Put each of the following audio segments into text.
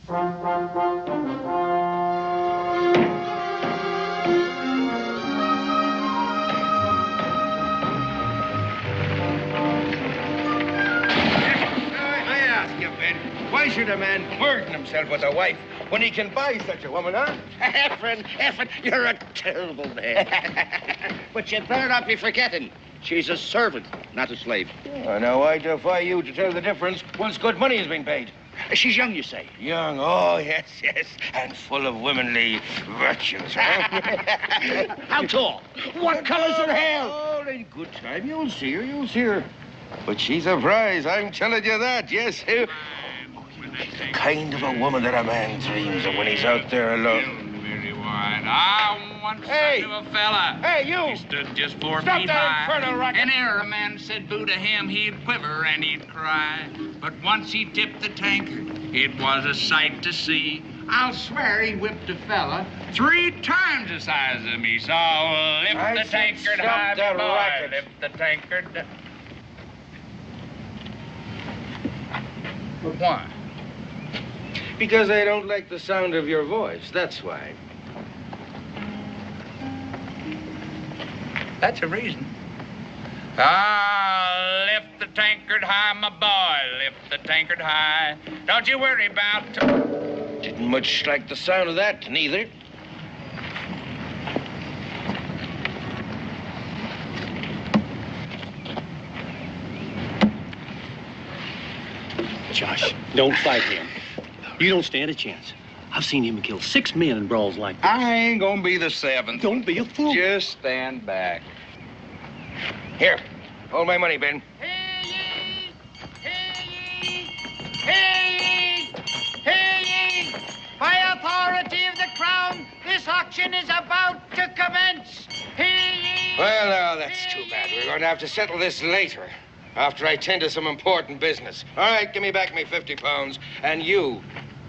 Why should a man burden himself with a wife when he can buy such a woman, huh? Effin, you're a terrible man. But you better not be forgetting, she's a servant, not a slave. Oh, now, I defy you to tell the difference once good money has been paid. She's young, you say? Young, oh, yes, and full of womanly virtues, huh? How tall? What color's her hair? Oh, in good time, you'll see her. But she's a prize, I'm telling you that, yes. The kind of a woman that a man dreams of when he's out there alone. I once knew a fella. Hey, you! He stood just 4 Stop feet that high. infernal racket! And ere a man said boo to him, he'd quiver and he'd cry. But once he tipped the tankard, it was a sight to see. I'll swear he whipped a fella 3 times the size of me. So lift the tankard high, that boy. racket. Lift the tankard. But why? Because I don't like the sound of your voice, that's why. That's a reason. Ah, lift the tankard high, my boy. Lift the tankard high. Don't you worry about... Didn't much like the sound of that, neither. Josh, don't fight him. You don't stand a chance. I've seen him kill 6 men in brawls like this. I ain't gonna be the 7th. Don't be a fool. Just stand back. Here, hold my money, Ben. Hear ye! Hear ye! Hear ye! Hear ye! By authority of the Crown, this auction is about to commence. Hear ye! Well, now, that's too bad. We're going to have to settle this later, after I tend to some important business. All right, give me back me 50 pounds. And you,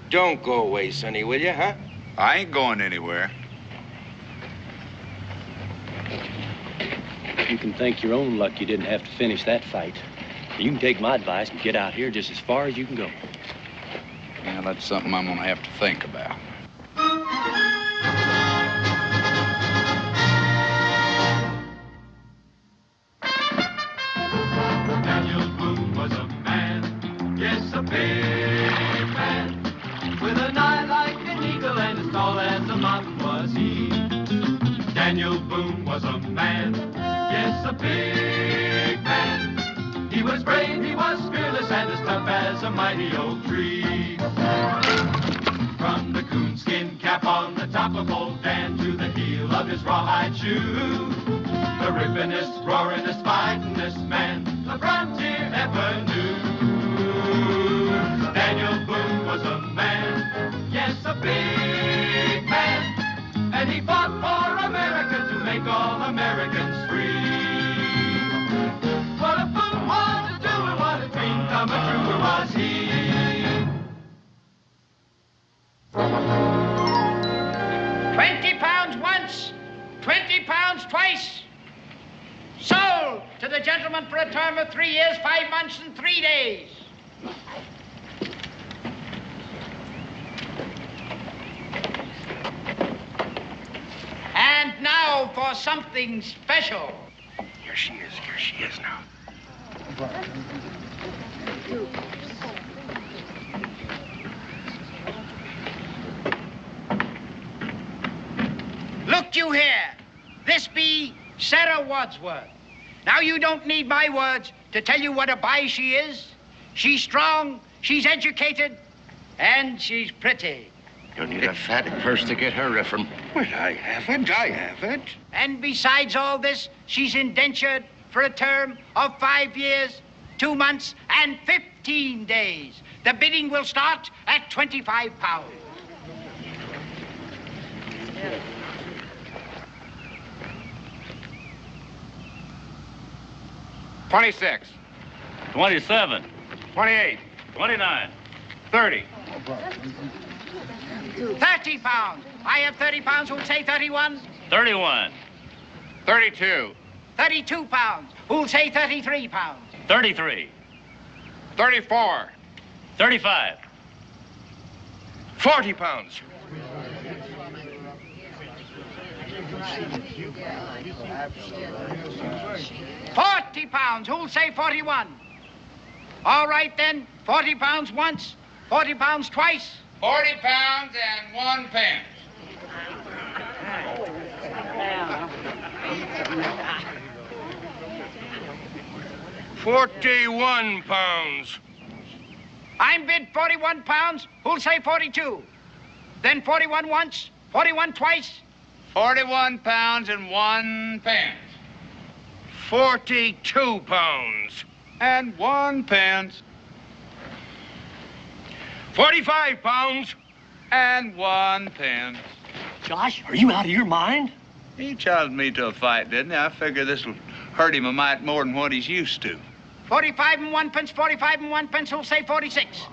don't go away, Sonny, will you, huh? I ain't going anywhere. You can thank your own luck you didn't have to finish that fight. You can take my advice and get out here just as far as you can go. Yeah, that's something I'm gonna have to think about. Daniel Boone was a man, yes, a big man, with an eye like an eagle and as tall as a mountain was he. Daniel Boone was a man, yes, a big man. He was brave, he was fearless, and as tough as a mighty oak tree. From the coonskin cap on the top of old Dan to the heel of his rawhide shoe, the rippinest, roaringest, fightingest man the frontier ever knew. Daniel Boone was a man, yes, a big man, and he fought for America to make all Americans free. What a Boone wanted to do and what a dream come true was he. 20 pounds once, 20 pounds twice. Sold to the gentleman for a term of 3 years, 5 months, and 3 days. And now for something special. Here she is now. Look you here. This be Sarah Wadsworth. Now you don't need my words to tell you what a buy she is. She's strong, she's educated, and she's pretty. You'll need a fat purse to get her from. Well, I have it. And besides all this, she's indentured for a term of 5 years, 2 months, and 15 days. The bidding will start at 25 pounds. $26. 27. 28. 29. 30. 30 pounds. I have 30 pounds. Who'll say 31? 31. 32. 32 pounds. Who'll say 33 pounds? 33. 34. 35. 40 pounds. £40. Who'll say 41? All right, then. 40 pounds once, 40 pounds twice. 40 pounds and 1 pence. £41. I'm bid 41 pounds. Who'll say 42? Then 41 once, 41 twice. 41 pounds and 1 pence. 42 pounds. And 1 pence. 45 pounds. And 1 pence. Josh, are you out of your mind? He challenged me to a fight, didn't he? I figure this'll hurt him a mite more than what he's used to. 45 and 1 pence, 45 and 1 pence. Who'll say 46?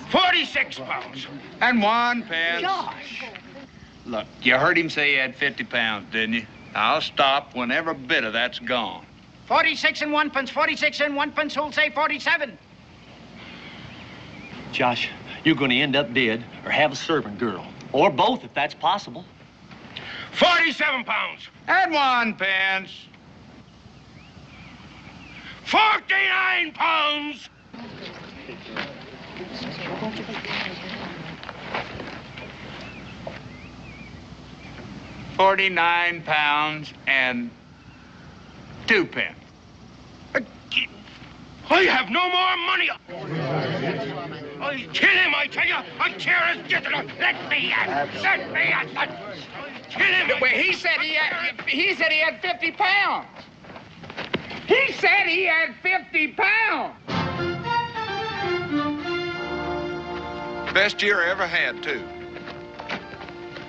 46 pounds. And 1 pence. Josh! Look, you heard him say he had 50 pounds, didn't you? I'll stop when every bit of that's gone. 46 and 1 pence, 46 and 1 pence. Who'll say 47? Josh, you're going to end up dead or have a servant girl. Or both, if that's possible. 47 pounds. And 1 pence. 49 pounds. £49 and 2 pence. I have no more money. I'll kill him, I tell you. I'll tear his get Let me at. Let me at. I'll kill him. Well, he said he had 50 pounds. He said he had 50 pounds. Best year I ever had, too.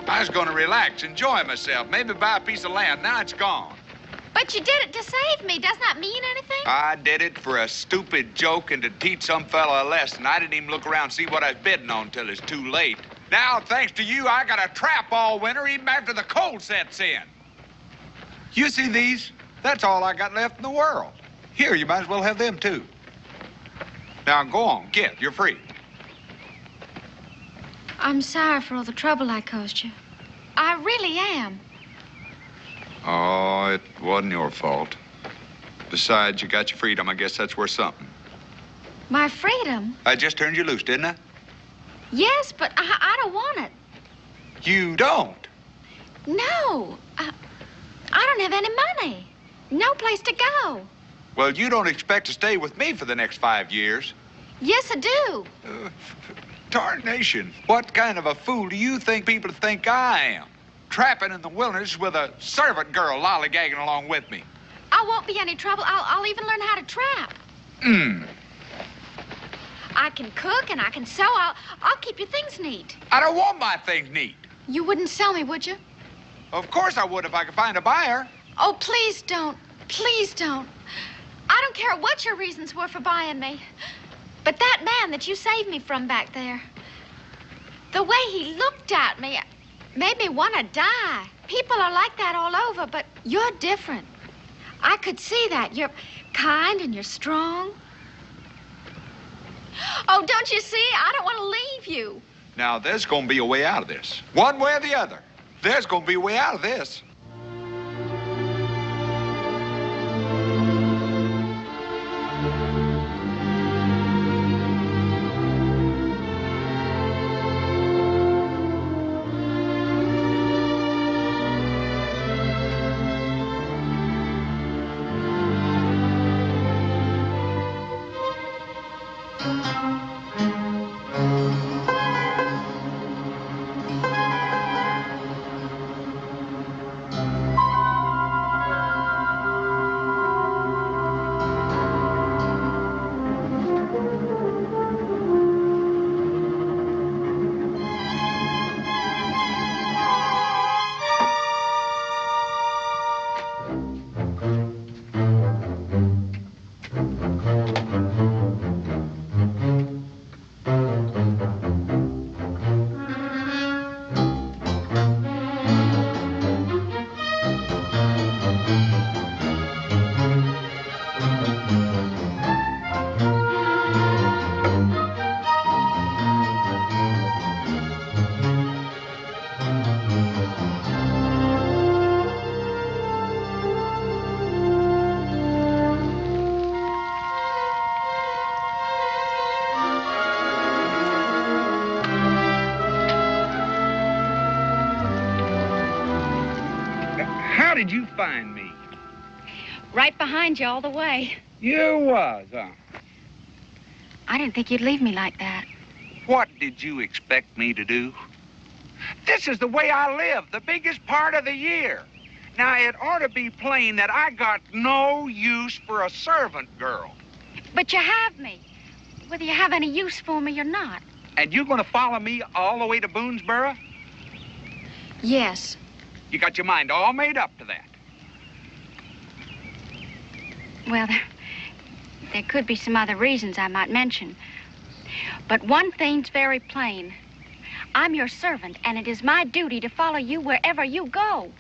I was going to relax, enjoy myself, maybe buy a piece of land. Now it's gone. But you did it to save me. Doesn't that mean anything? I did it for a stupid joke and to teach some fella a lesson. I didn't even look around and see what I was bidding on till it's too late. Now, thanks to you, I got a trap all winter, even after the cold sets in. You see these? That's all I got left in the world. Here, you might as well have them, too. Now, go on, get. You're free. I'm sorry for all the trouble I caused you. I really am. Oh, it wasn't your fault. Besides, you got your freedom. I guess that's worth something. My freedom? I just turned you loose, didn't I? Yes, but I don't want it. You don't? No. I don't have any money. No place to go. Well, you don't expect to stay with me for the next 5 years. Yes, I do. Tarnation. What kind of a fool do you think people think I am? Trapping in the wilderness with a servant girl lollygagging along with me. I won't be any trouble. I'll even learn how to trap. I can cook and I can sew. I'll keep your things neat. I don't want my things neat. You wouldn't sell me, would you? Of course I would if I could find a buyer. Oh, please don't. Please don't. I don't care what your reasons were for buying me. But that man that you saved me from back there, the way he looked at me made me want to die. People are like that all over, but you're different. I could see that. You're kind and you're strong. Oh, don't you see? I don't want to leave you. Now, there's going to be a way out of this. One way or the other. There's going to be a way out of this. How did you find me? Right behind you all the way. You was, huh? I didn't think you'd leave me like that. What did you expect me to do? This is the way I live, the biggest part of the year. Now, it ought to be plain that I got no use for a servant girl. But you have me, whether you have any use for me or not. And you gonna follow me all the way to Boonesboro? Yes. You got your mind all made up to that. Well, there could be some other reasons I might mention. But one thing's very plain. I'm your servant, and it is my duty to follow you wherever you go.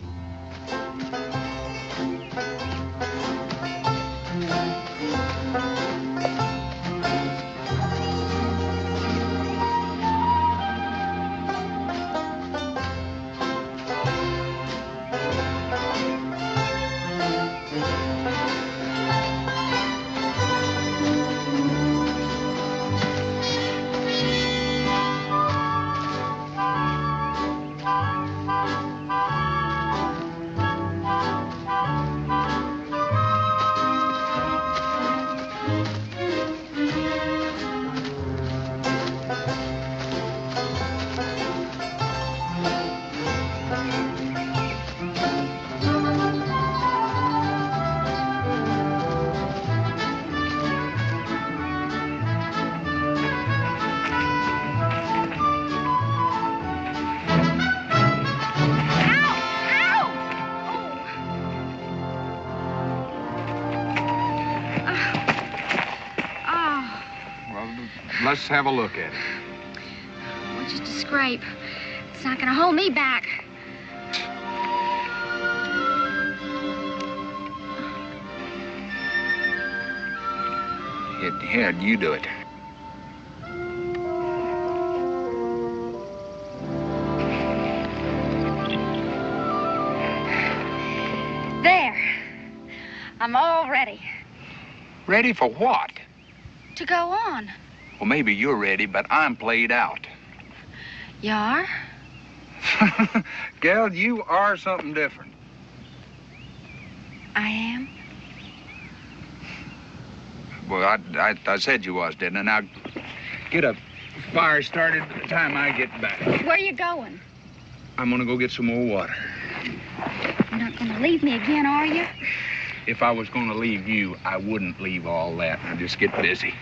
Let's have a look at it. Well, just a scrape. It's not going to hold me back. Here, you do it. There. I'm all ready. Ready for what? To go on. Well, maybe you're ready, but I'm played out. You are? Gal, you are something different. I am? Well, I said you was, didn't I? Now, get a fire started by the time I get back. Where you going? I'm gonna go get some more water. You're not going to leave me again, are you? If I was gonna leave you, I wouldn't leave all that. I'd just get busy.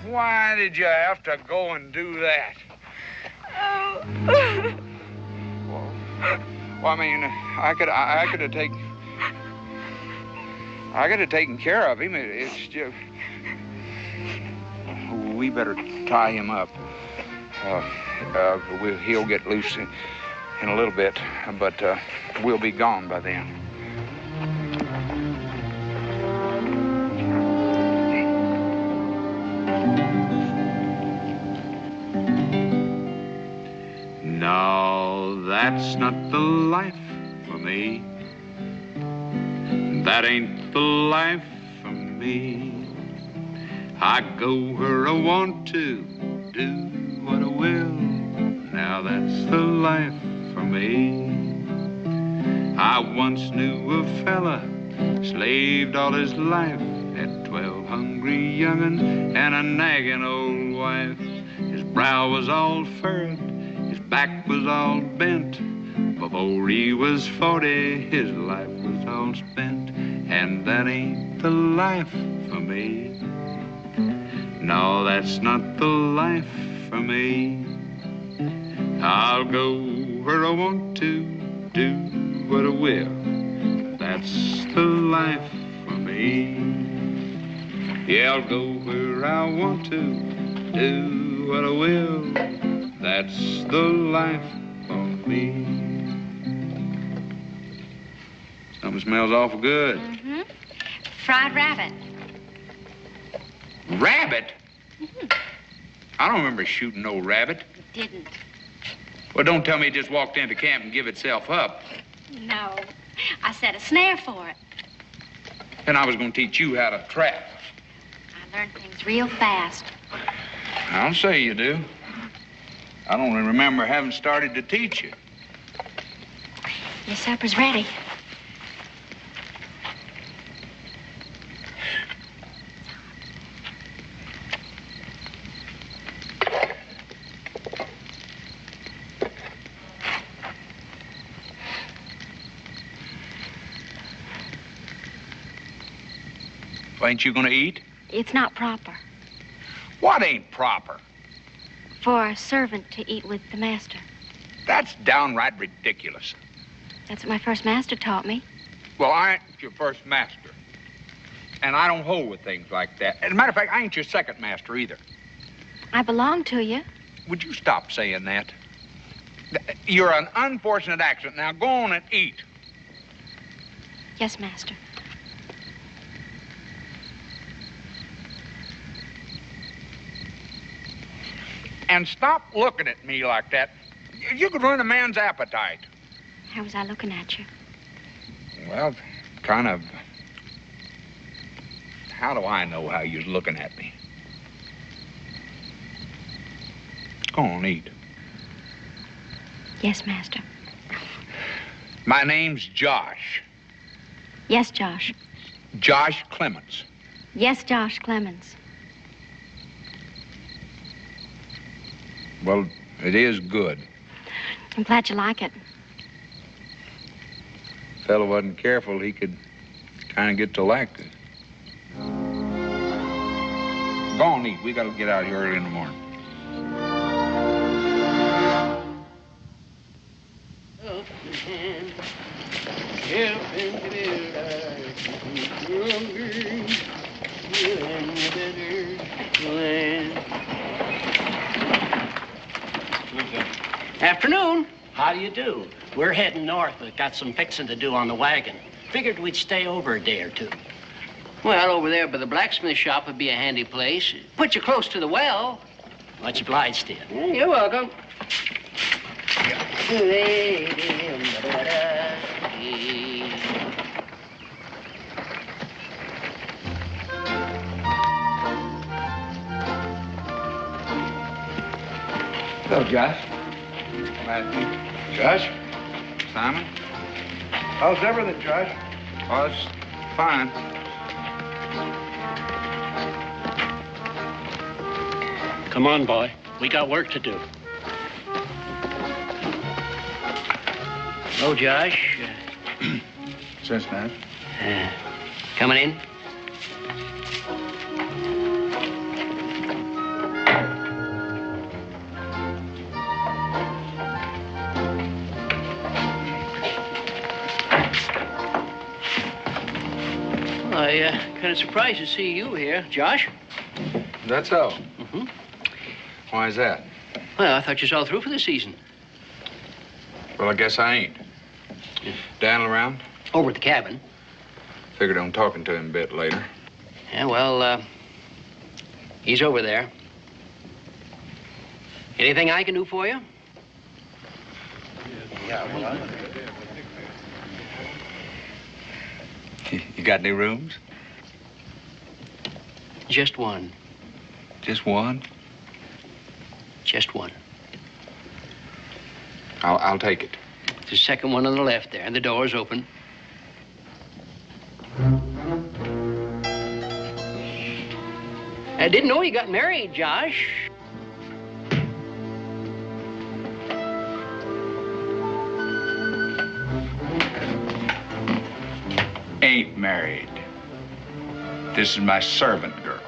Why did you have to go and do that? Well, I mean, I could have taken care of him. It's just, we better tie him up. He'll get loose in a little bit, but we'll be gone by then. No, that's not the life for me. That ain't the life for me. I go where I want to, do what I will. Now that's the life for me. I once knew a fella, slaved all his life, had 12 hungry hungry young'un and a nagging old wife. His brow was all furrowed, his back was all bent. Before he was 40, his life was all spent. And that ain't the life for me. No, that's not the life for me. I'll go where I want to, do what I will. That's the life for me. Yeah, I'll go where I want to, do what I will. That's the life for me. Something smells awful good. Mm-hmm. Fried rabbit. Rabbit? Mm-hmm. I don't remember shooting no rabbit. You didn't. Well, don't tell me it just walked into camp and give itself up. No. I set a snare for it. And I was going to teach you how to trap. I learned things real fast. I'll say you do. I don't remember having started to teach you. Your supper's ready. Ain't you gonna eat? It's not proper What ain't proper? for a servant to eat with the master. That's downright ridiculous. That's what my first master taught me. Well, I ain't your first master. And I don't hold with things like that. As a matter of fact, I ain't your second master either. I belong to you. Would you stop saying that? You're an unfortunate accident. Now go on and eat. Yes, master. And stop looking at me like that. You could ruin a man's appetite. How was I looking at you? Well, kind of. How do I know how you're looking at me? Go on, eat. Yes, master. My name's Josh. Yes, Josh. Josh Clemens. Yes, Josh Clemens. Well, it is good. I'm glad you like it. If the fellow wasn't careful, he could kind of get to like it. Go on, eat. We got to get out of here early in the morning. Afternoon. How do you do? We're heading north. We've got some fixing to do on the wagon. Figured we'd stay over a day or two. Well, over there by the blacksmith shop would be a handy place. Put you close to the well. Much obliged to you. You're welcome. Hello, Josh. Matthew. Josh? Simon? How's everything, Josh? Oh, it's fine. Come on, boy. We got work to do. Hello, Josh. Since now. Coming in? Kind of surprised to see you here, Josh. That's so. Mm-hmm. Why is that? Well, I thought you was all through for the season. Well, I guess I ain't. Dan around? Over at the cabin. Figured on talking to him a bit later. Yeah, well, he's over there. Anything I can do for you? Yeah, well, You got any rooms? Just one. Just one? Just one. I'll take it. The second one on the left there, and the door's open. I didn't know you got married, Josh. Ain't married. This is my servant girl.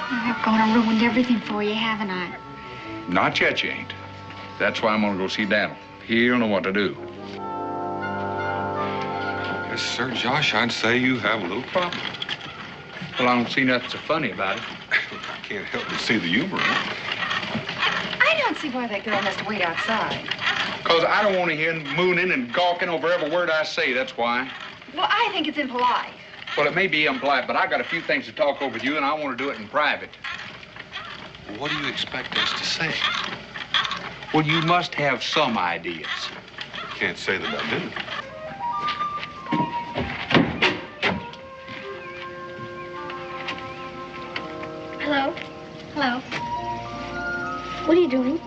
I've gone and ruined everything for you, haven't I? Not yet, you ain't. That's why I'm gonna go see Daniel. He'll know what to do. Yes, sir, Josh, I'd say you have a little problem. Well, I don't see nothing so funny about it. I can't help but see the humor in it. I don't see why that girl has to wait outside. Because I don't want to hear him mooning and gawking over every word I say, that's why. Well, I think it's impolite. Well, it may be impolite, but I got a few things to talk over with you, and I want to do it in private. Well, what do you expect us to say? Well, you must have some ideas. Can't say that I do. Hello? Hello? What are you doing?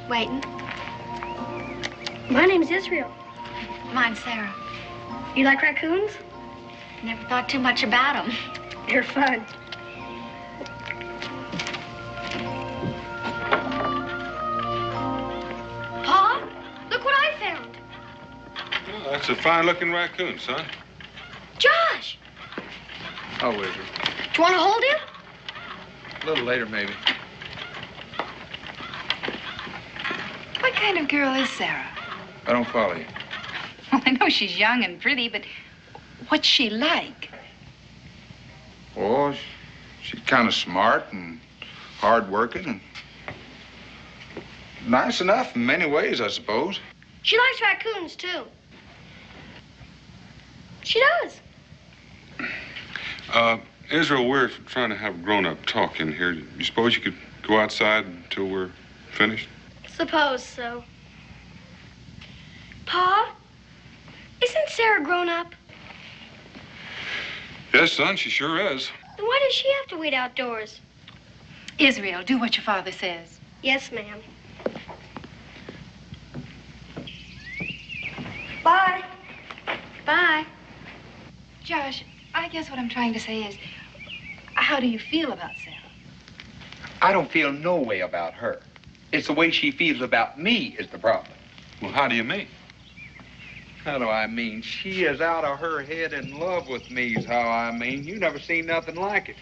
Waiting. My name's Israel. Mine's Sarah. You like raccoons? Never thought too much about them. They're fun. Pa, look what I found. Well, that's a fine-looking raccoon, son. Josh, Oh, Israel. Do you want to hold him? A little later, maybe. What kind of girl is Sarah? I don't follow you. Well, I know she's young and pretty, but what's she like? Oh, she's kind of smart and hard-working and nice enough in many ways, I suppose. She likes raccoons, too. She does. Israel, we're trying to have grown-up talk in here. You suppose you could go outside until we're finished? Suppose so. Pa, isn't Sarah grown up? Yes, son, she sure is. Then why does she have to wait outdoors? Israel, do what your father says. Yes, ma'am. Bye. bye. Josh, I guess what I'm trying to say is, how do you feel about Sarah? I don't feel no way about her. It's the way she feels about me is the problem. Well, how do you mean? How do I mean? She is out of her head in love with me is how I mean. You never seen nothing like it.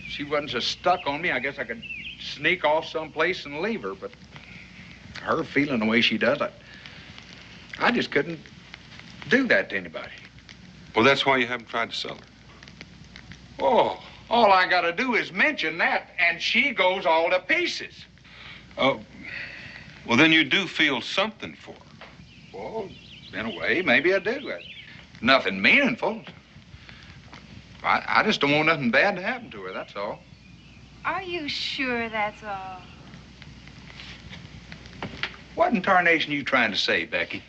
She wasn't so stuck on me. I guess I could sneak off someplace and leave her, but her feeling the way she does, I just couldn't do that to anybody. Well, that's why you haven't tried to sell her. Oh, all I gotta do is mention that, and she goes all to pieces. Oh, well, then you do feel something for her. Well, in a way, maybe I do. Nothing meaningful. I just don't want nothing bad to happen to her, that's all. Are you sure that's all? What in tarnation are you trying to say, Becky?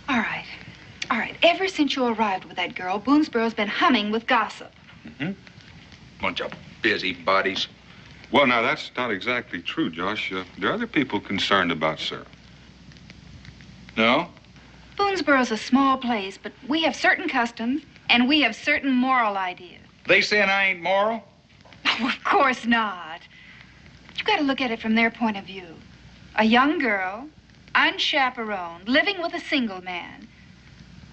All right. All right. Ever since you arrived with that girl, Boonesboro's been humming with gossip. Mm-hmm. Bunch of busybodies. Well, now, that's not exactly true, Josh. There are other people concerned about Sarah. No? Boonesboro's a small place, but we have certain customs, and we have certain moral ideas. They saying I ain't moral? Oh, of course not. You got to look at it from their point of view. A young girl, unchaperoned, living with a single man.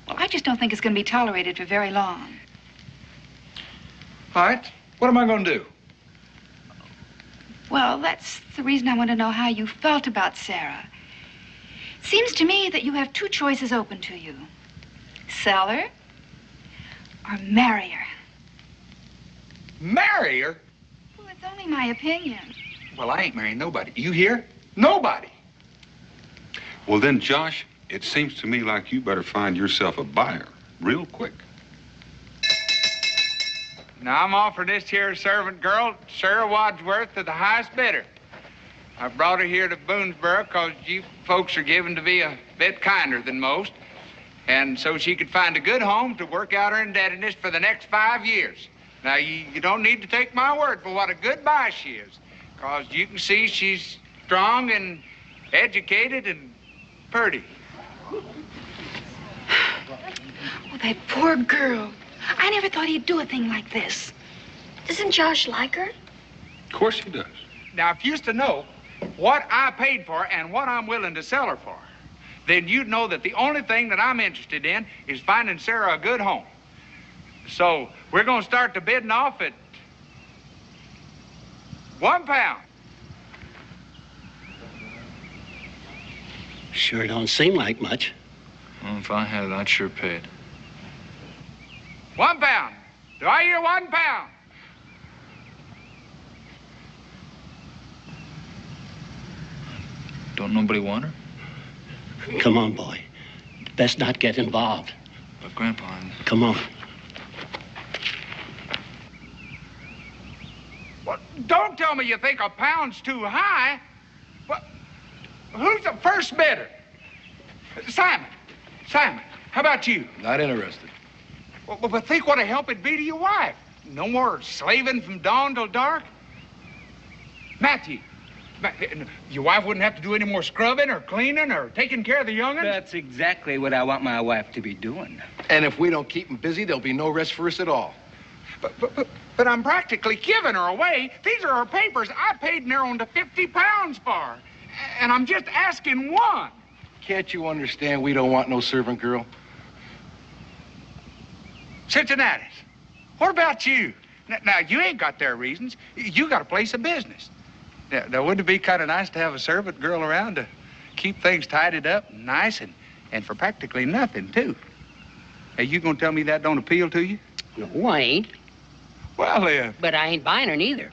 Well, I just don't think it's going to be tolerated for very long. All right. What am I going to do? Well, that's the reason I want to know how you felt about Sarah. Seems to me that you have two choices open to you. Sell her or marry her. Marry her? Well, it's only my opinion. Well, I ain't marrying nobody. You hear? Nobody. Well, then, Josh, it seems to me like you better find yourself a buyer real quick. Now, I'm offering this here servant girl, Sarah Wadsworth, to the highest bidder. I brought her here to Boonesboro because you folks are given to be a bit kinder than most. And so she could find a good home to work out her indebtedness for the next 5 years. Now, you don't need to take my word for what a good buy she is, because you can see she's strong and educated and pretty. Oh, that poor girl. I never thought he'd do a thing like this. Doesn't Josh like her? Of course he does. Now, if you used to know what I paid for and what I'm willing to sell her for, then you'd know that the only thing that I'm interested in is finding Sarah a good home. So we're going to start the bidding off at £1. Sure don't seem like much. Well, if I had it, I'd sure pay it. £1. Do I hear £1? Don't nobody want her? Come on, boy. Best not get involved. But, Grandpa, Come on. Well, don't tell me you think £1's too high. Well, who's the first bidder? Simon. Simon, how about you? Not interested. Well, but think what a help it'd be to your wife. No more slaving from dawn till dark. Matthew, your wife wouldn't have to do any more scrubbing or cleaning or taking care of the young'uns? That's exactly what I want my wife to be doing. And if we don't keep them busy, there'll be no rest for us at all. But I'm practically giving her away. These are her papers I paid near on to £50 for. And I'm just asking one. Can't you understand we don't want no servant girl? Cincinnati's. What about you? Now, you ain't got their reasons. You got a place of business. Now, wouldn't it be kind of nice to have a servant girl around to keep things tidied up and nice and for practically nothing, too? Hey, you gonna tell me that don't appeal to you? No, I ain't. Well, But I ain't buying her neither.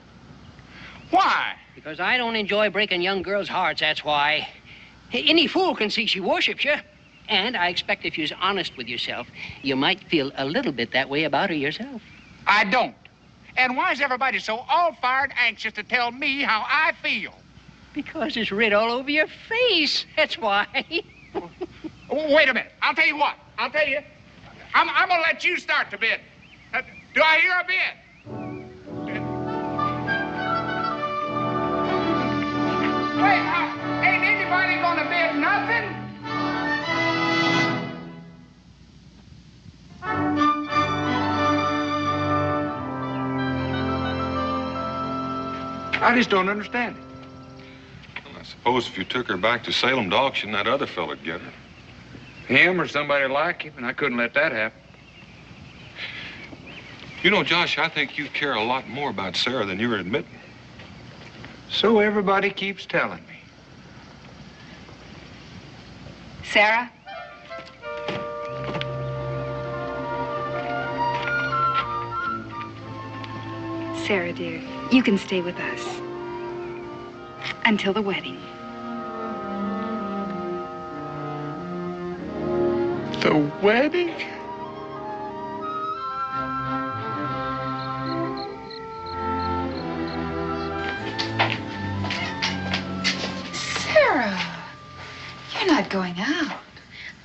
Why? Because I don't enjoy breaking young girls' hearts, that's why. Any fool can see she worships you. And I expect if you're honest with yourself, you might feel a little bit that way about her yourself. I don't. And why is everybody so all-fired anxious to tell me how I feel? Because it's writ all over your face, that's why. Wait a minute. I'll tell you what. I'll tell you. I'm gonna let you start the bid. Do I hear a bid? Wait, ain't anybody gonna bid nothing? I just don't understand it. Well, I suppose if you took her back to Salem to auction, that other fella'd get her. Him or somebody like him, and I couldn't let that happen. You know, Josh, I think you care a lot more about Sarah than you're admitting. So everybody keeps telling me. Sarah? Sarah, dear, you can stay with us until the wedding. The wedding? Sarah, you're not going out.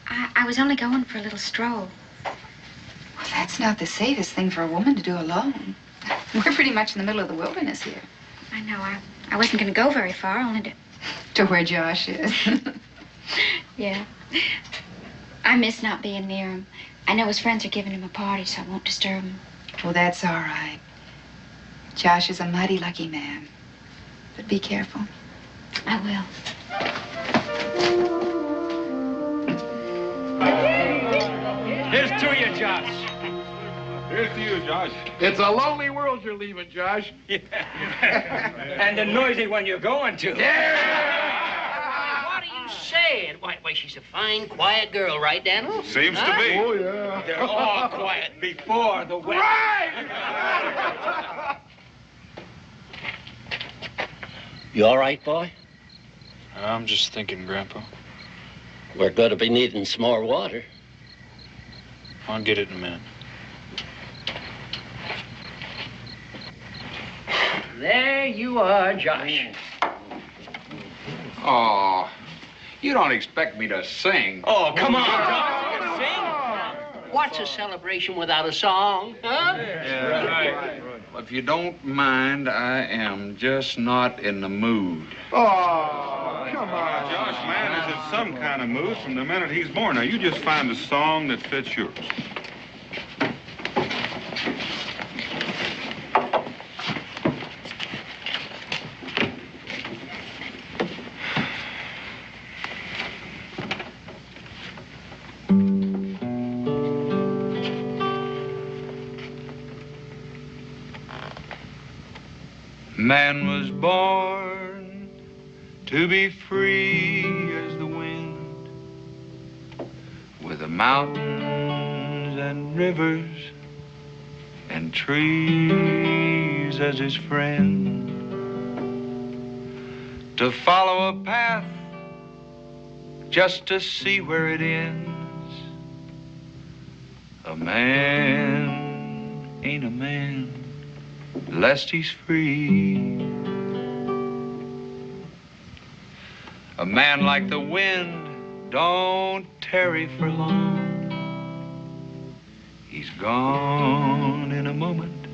I was only going for a little stroll. Well, that's not the safest thing for a woman to do alone. We're pretty much in the middle of the wilderness here. I know. I wasn't going to go very far, only to... To where Josh is. Yeah. I miss not being near him. I know his friends are giving him a party, so I won't disturb him. Well, that's all right. Josh is a mighty lucky man. But be careful. I will. Here's to you, Josh. Here's to you, Josh. It's a lonely world you're leaving, Josh. Yeah. And a noisy one you're going to. Yeah! What are you saying? Why, she's a fine, quiet girl, right, Daniel? Seems to be. Oh, yeah. They're all quiet before the wedding. Right! You all right, boy? I'm just thinking, Grandpa. We're going to be needing some more water. I'll get it in a minute. There you are, Josh. Oh, you don't expect me to sing. Oh, come on, Josh. You can sing. What's a celebration without a song, huh? Yeah, right. If you don't mind, I am just not in the mood. Oh, come on. Josh, man is in some kind of mood from the minute he's born. Now, you just find a song that fits yours. Man was born to be free as the wind, with the mountains and rivers and trees as his friend, to follow a path just to see where it ends. A man ain't a man lest he's free. A man like the wind don't tarry for long. He's gone in a moment,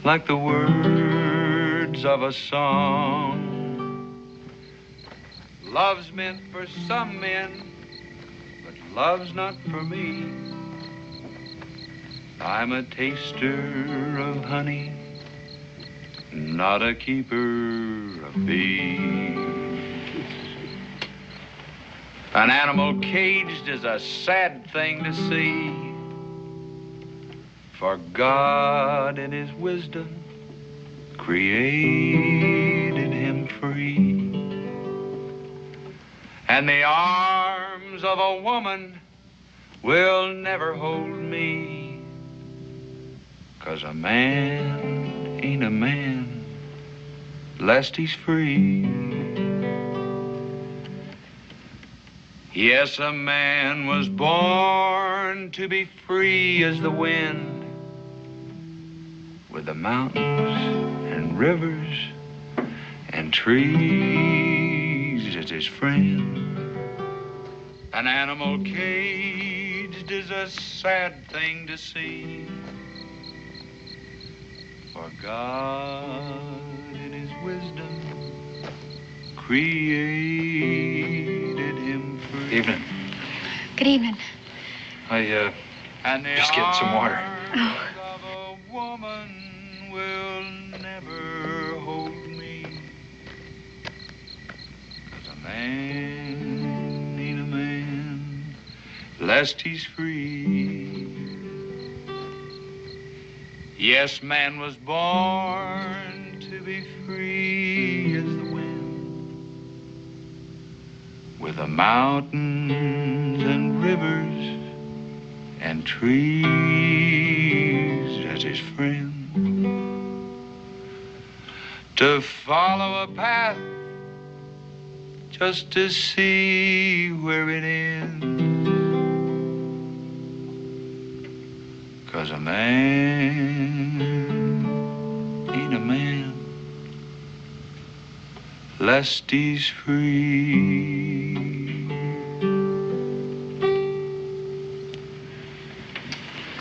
like the words of a song. Love's meant for some men, but love's not for me. I'm a taster of honey, not a keeper of bees. An animal caged is a sad thing to see, for God in his wisdom created him free. And the arms of a woman will never hold me, 'cause a man ain't a man lest he's free. Yes, a man was born to be free as the wind, with the mountains and rivers and trees as his friend. An animal caged is a sad thing to see, for God in his wisdom created him free. Evening. Good evening. I, just getting some water. Oh. Of a woman will never hold me, 'cause a man ain't a man lest he's free. Yes, man was born to be free as the wind, with the mountains and rivers and trees as his friend, to follow a path just to see where it ends. 'Cause a man ain't a man lest he's free.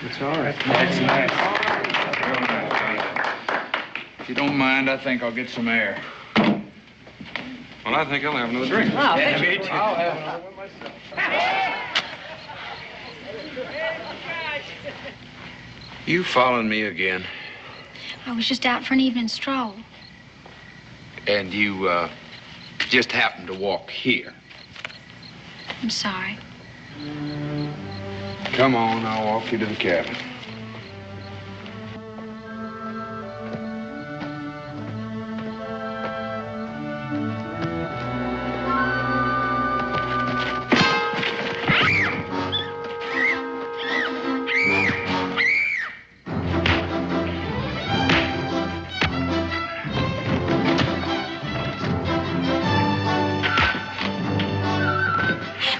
It's all right. That's nice. Real nice, Johnny. If you don't mind, I think I'll get some air. Well, I think I'll have another drink. Oh, Yeah, me too. I'll have another one myself. You following me again? I was just out for an evening stroll. And you, just happened to walk here. I'm sorry. Come on, I'll walk you to the cabin.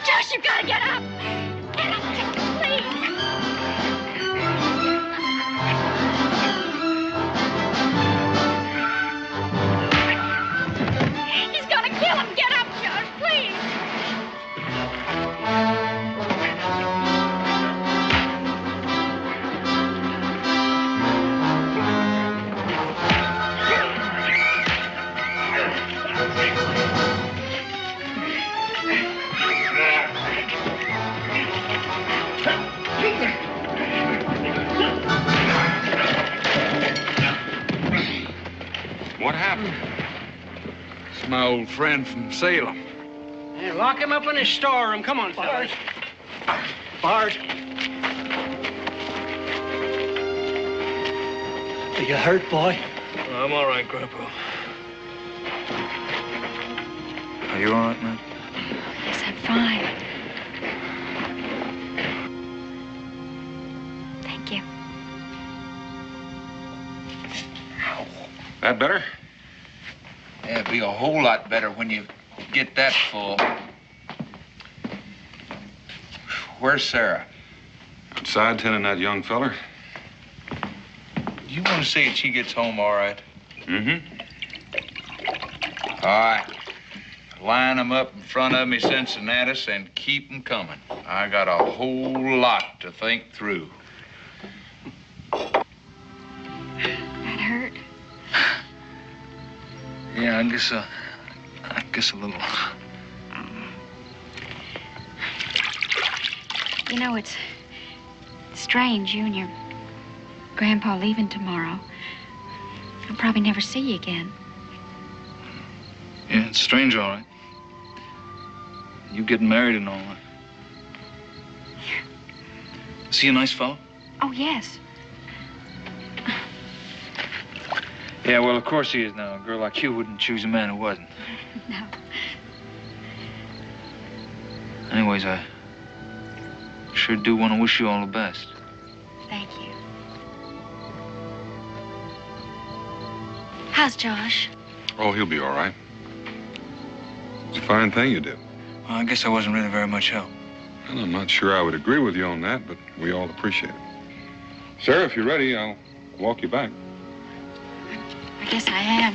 Josh, you've got to get up. Get up, please. He's gonna kill him. Get up, Josh, please. my old friend from Salem. Yeah, lock him up in his storeroom. Come on, fellas. Bart. Are you hurt, boy? I'm all right, Grandpa. Are you all right, man? Yes, I'm fine. Thank you. That better? Yeah, it'd be a whole lot better when you get that full. Where's Sarah? Outside tending that young feller. You want to see if she gets home all right? Mm-hmm. All right. Line them up in front of me, Cincinnatus, and keep them coming. I got a whole lot to think through. That hurt. Yeah, I guess a little. You know, it's strange, you and your grandpa leaving tomorrow. I'll probably never see you again. Yeah, it's strange, all right. You getting married and all that. Is he a nice fellow? Oh, yes. Yeah, well, of course he is now. A girl like you wouldn't choose a man who wasn't. No. Anyways, I sure do want to wish you all the best. Thank you. How's Josh? Oh, he'll be all right. It's a fine thing you did. Well, I guess I wasn't really very much help. Well, I'm not sure I would agree with you on that, but we all appreciate it. Sarah, if you're ready, I'll walk you back. I guess I am.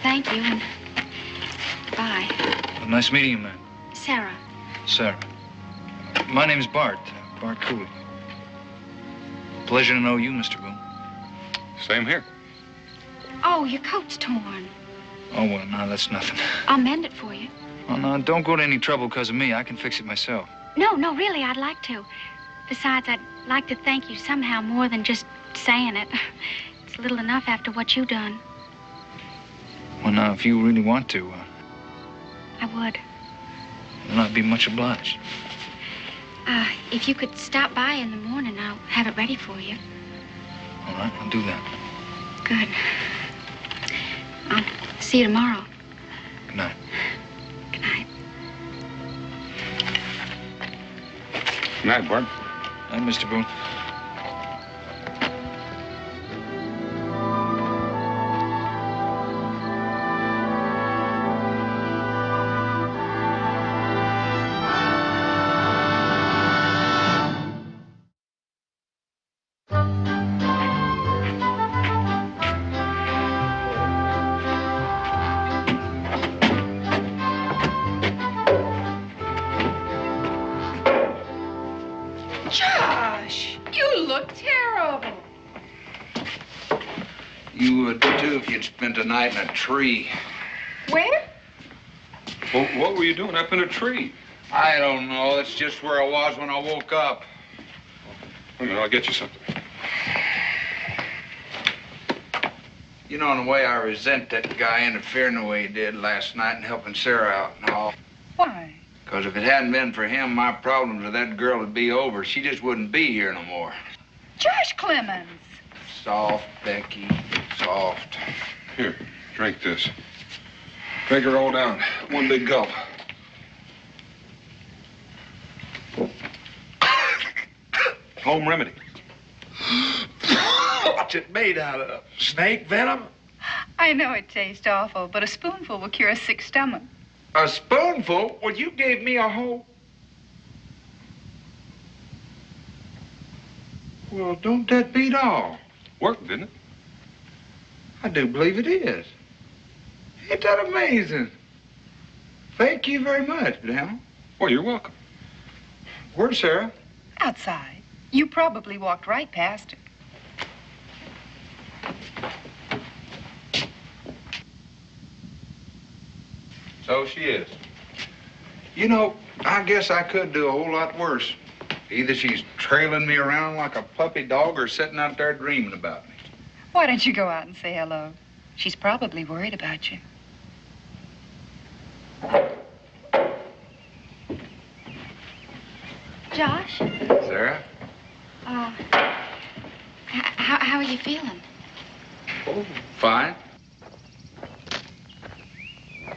Thank you and bye. Well, nice meeting you, man. Sarah. Sarah. My name's Bart. Bart Cooley. Pleasure to know you, Mr. Boone. Same here. Oh, your coat's torn. Oh, well, no, that's nothing. I'll mend it for you. Oh, no, don't go to any trouble because of me. I can fix it myself. No, really, I'd like to. Besides, I'd like to thank you somehow more than just saying it. It's little enough after what you've done. Well, now, if you really want to, I would. then I'd be much obliged. If you could stop by in the morning, I'll have it ready for you. All right, I'll do that. Good. I'll see you tomorrow. Good night. Good night. Good night, Bart. Night, Mr. Boone. Josh, you look terrible. You would, too, if you'd spent a night in a tree. Where? Well, what were you doing up in a tree? I don't know. That's just where I was when I woke up. Wait a minute, I'll get you something. You know, in a way, I resent that guy interfering the way he did last night and helping Sarah out and all. Why? Because if it hadn't been for him, my problems with that girl would be over. She just wouldn't be here no more. Josh Clemens. Soft, Becky, soft. Here, drink this. Drink her all down. One big gulp. Home remedy. What's it made out of? Snake venom? I know it tastes awful, but a spoonful will cure a sick stomach. A spoonful? Well, you gave me a whole... Well, don't that beat all? Worked, didn't it? I do believe it is. Ain't that amazing? Thank you very much, Dale. Well, you're welcome. Where's Sarah? Outside. You probably walked right past her. So she is. You know, I guess I could do a whole lot worse. Either she's trailing me around like a puppy dog or sitting out there dreaming about me. Why don't you go out and say hello? She's probably worried about you. Josh? Sarah? How are you feeling? Oh, fine.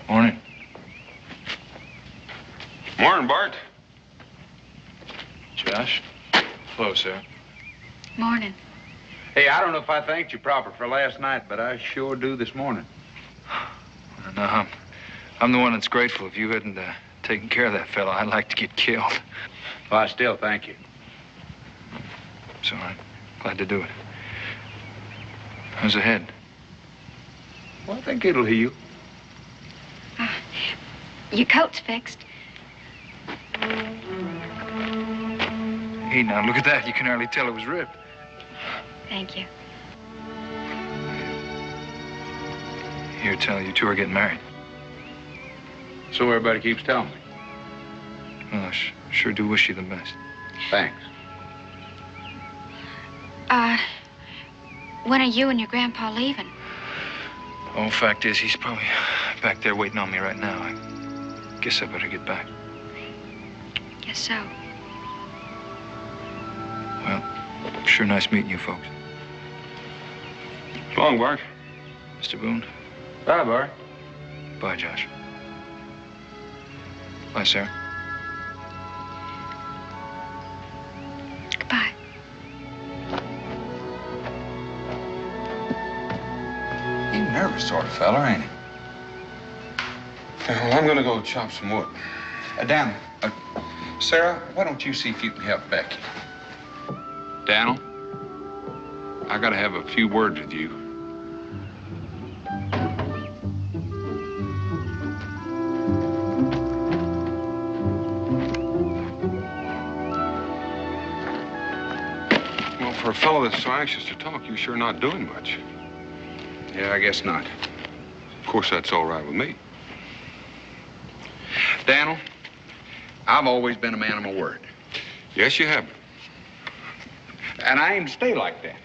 Morning. Morning, Bart. Josh? Hello, Sarah. Morning. Hey, I don't know if I thanked you proper for last night, but I sure do this morning. No, I'm the one that's grateful. If you hadn't taken care of that fellow, I'd like to get killed. Well, I still thank you. It's all right. Glad to do it. How's the head? Well, I think it'll heal. Your coat's fixed. Hey, now, look at that. You can hardly tell it was ripped. Thank you. Here, tell you two are getting married. So everybody keeps telling me. Well, I sure do wish you the best. Thanks. When are you and your grandpa leaving? Oh, fact is, he's probably back there waiting on me right now. I guess I better get back. Guess so. Well, sure nice meeting you folks. So long, Bart. Mr. Boone. Bye, Bart. Bye, Josh. Bye, Sarah. Goodbye. He's a nervous sort of fella, ain't he? Well, I'm gonna go chop some wood. Dan, Sarah, why don't you see if you can help Becky? Daniel, I gotta have a few words with you. Well, for a fellow that's so anxious to talk, you're sure not doing much. Yeah, I guess not. Of course, that's all right with me. Daniel, I've always been a man of my word. Yes, you have. And I aim to stay like that.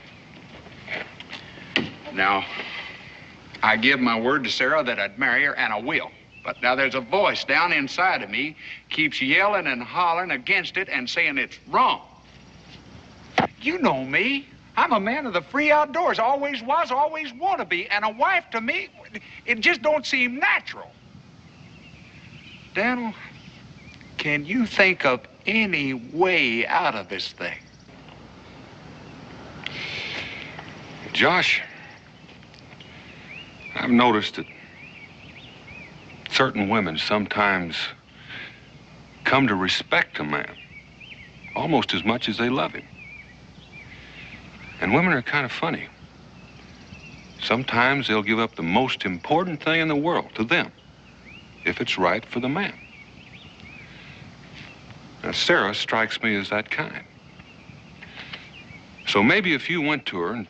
Now, I give my word to Sarah that I'd marry her, and I will. But now there's a voice down inside of me keeps yelling and hollering against it and saying it's wrong. You know me. I'm a man of the free outdoors. Always was, always want to be. And a wife to me, it just don't seem natural. Daniel, can you think of any way out of this thing? Josh, I've noticed that certain women sometimes come to respect a man almost as much as they love him. And women are kind of funny. Sometimes they'll give up the most important thing in the world to them if it's right for the man. Now, Sarah strikes me as that kind. So maybe if you went to her and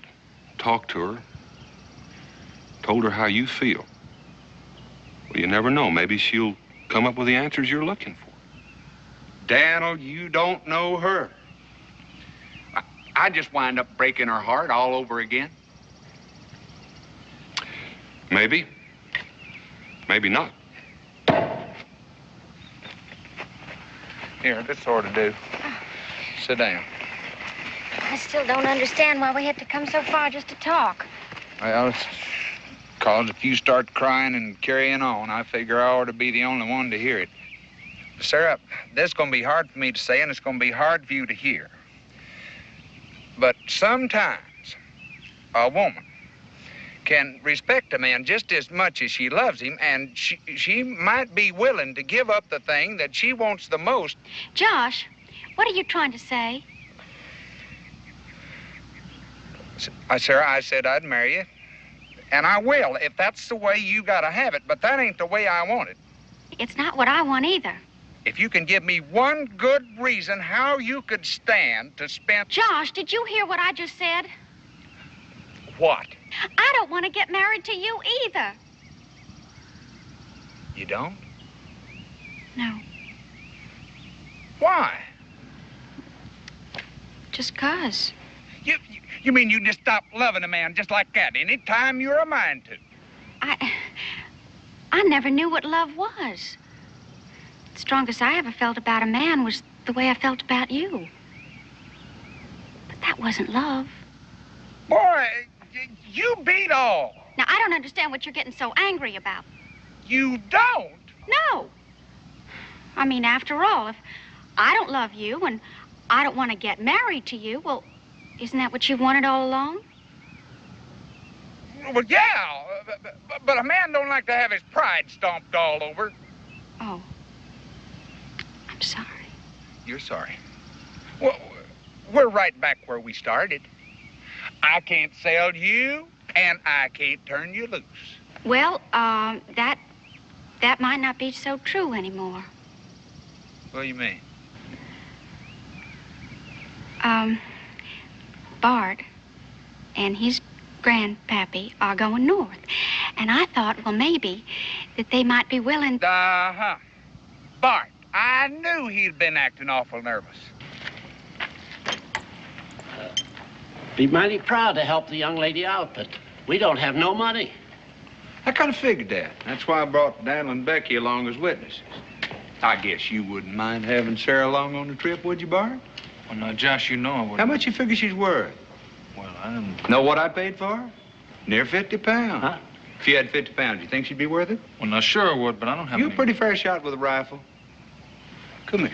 talked to her, told her how you feel, well, you never know. Maybe she'll come up with the answers you're looking for. Daniel, you don't know her. I just wind up breaking her heart all over again. Maybe. Maybe not. Here, this ought to do. Sit down. I still don't understand why we had to come so far just to talk. Well, it's because if you start crying and carrying on, I figure I ought to be the only one to hear it. Sarah, this is going to be hard for me to say, and it's going to be hard for you to hear. But sometimes a woman can respect a man just as much as she loves him, and she might be willing to give up the thing that she wants the most. Josh, what are you trying to say? Sarah, I said I'd marry you, and I will if that's the way you gotta have it, but that ain't the way I want it. It's not what I want either. If you can give me one good reason how you could stand to spend... Josh, did you hear what I just said? What? I don't want to get married to you either. You don't? No. Why? Just 'cause. You mean you just stop loving a man just like that any time you're a mind to? I never knew what love was. The strongest I ever felt about a man was the way I felt about you. But that wasn't love. Boy, you beat all. Now, I don't understand what you're getting so angry about. You don't? No. I mean, after all, if I don't love you and I don't want to get married to you, well, isn't that what you've wanted all along? Well, yeah, but a man don't like to have his pride stomped all over. Oh. I'm sorry. You're sorry. Well, we're right back where we started. I can't sell you, and I can't turn you loose. Well, that might not be so true anymore. What do you mean? Bart and his grandpappy are going north. And I thought, well, maybe that they might be willing... Uh-huh. Bart, I knew he'd been acting awful nervous. Be mighty proud to help the young lady out, but we don't have no money. I kind of figured that. That's why I brought Daniel and Becky along as witnesses. I guess you wouldn't mind having Sarah along on the trip, would you, Bart? Well, now, Josh, you know I wouldn't. How much you figure she's worth? Well, I don't... Know what I paid for her? Near 50 pounds. Huh? If you had 50 pounds, you think she'd be worth it? Well, now, sure I would, but I don't have You're a any... pretty fair shot with a rifle. Come here.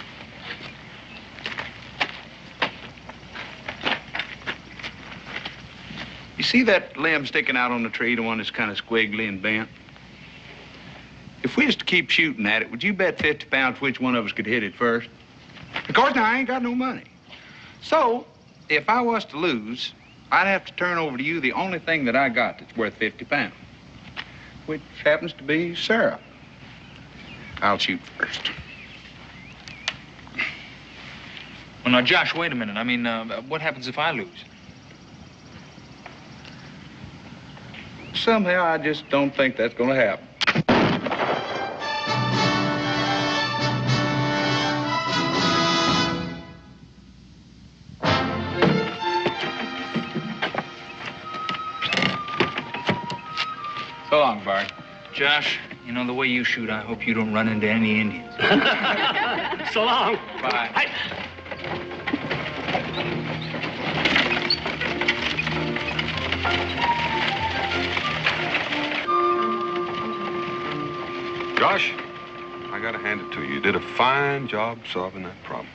You see that limb sticking out on the tree, the one that's kind of squiggly and bent? If we was to keep shooting at it, would you bet 50 pounds which one of us could hit it first? Of course, now, I ain't got no money. So, if I was to lose, I'd have to turn over to you the only thing that I got that's worth 50 pounds, which happens to be Sarah. I'll shoot first. Well, now, Josh, wait a minute. I mean, what happens if I lose? Somehow, I just don't think that's going to happen. So long, Bart. Josh, you know, the way you shoot, I hope you don't run into any Indians. So long. Bye. Josh, I gotta hand it to you. You did a fine job solving that problem.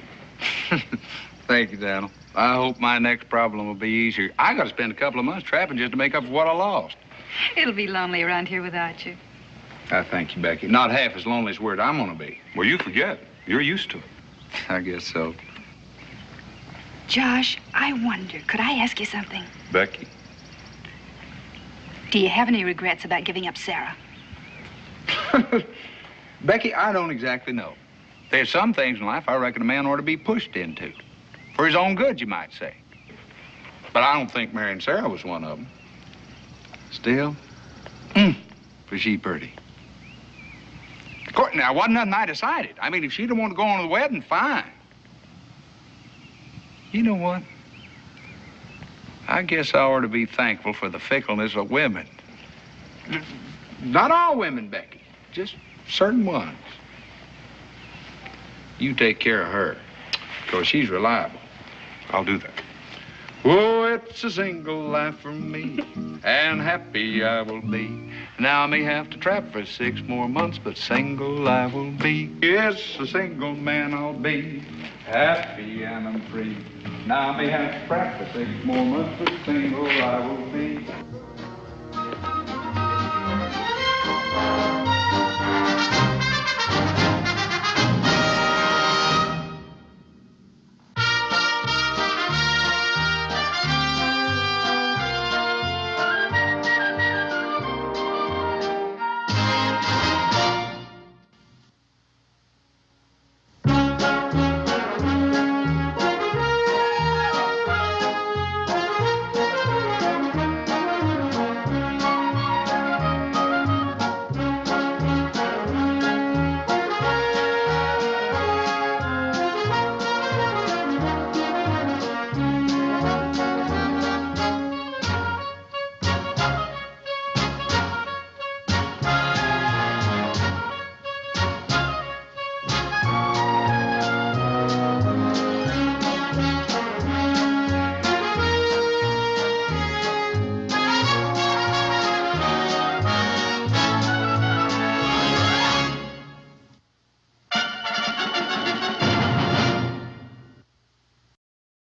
Thank you, Daniel. I hope my next problem will be easier. I gotta spend a couple of months trapping just to make up for what I lost. It'll be lonely around here without you. I thank you, Becky. Not half as lonely as where I'm gonna be. Well, you forget. You're used to it. I guess so. Josh, I wonder, could I ask you something? Becky? Do you have any regrets about giving up Sarah? Becky, I don't exactly know. There's some things in life I reckon a man ought to be pushed into. For his own good, you might say. But I don't think marrying Sarah was one of them. Still, was she pretty. Of course, now, wasn't nothing I decided. I mean, if she'd have wanted to go on to the wedding, fine. You know what? I guess I ought to be thankful for the fickleness of women. Not all women, Becky. Just certain ones. You take care of her, because she's reliable. I'll do that. Oh, it's a single life for me, and happy I will be. Now I may have to trap for 6 more months, but single I will be. Yes, a single man I'll be, happy and I'm free. Now I may have to trap for 6 more months, but single I will be.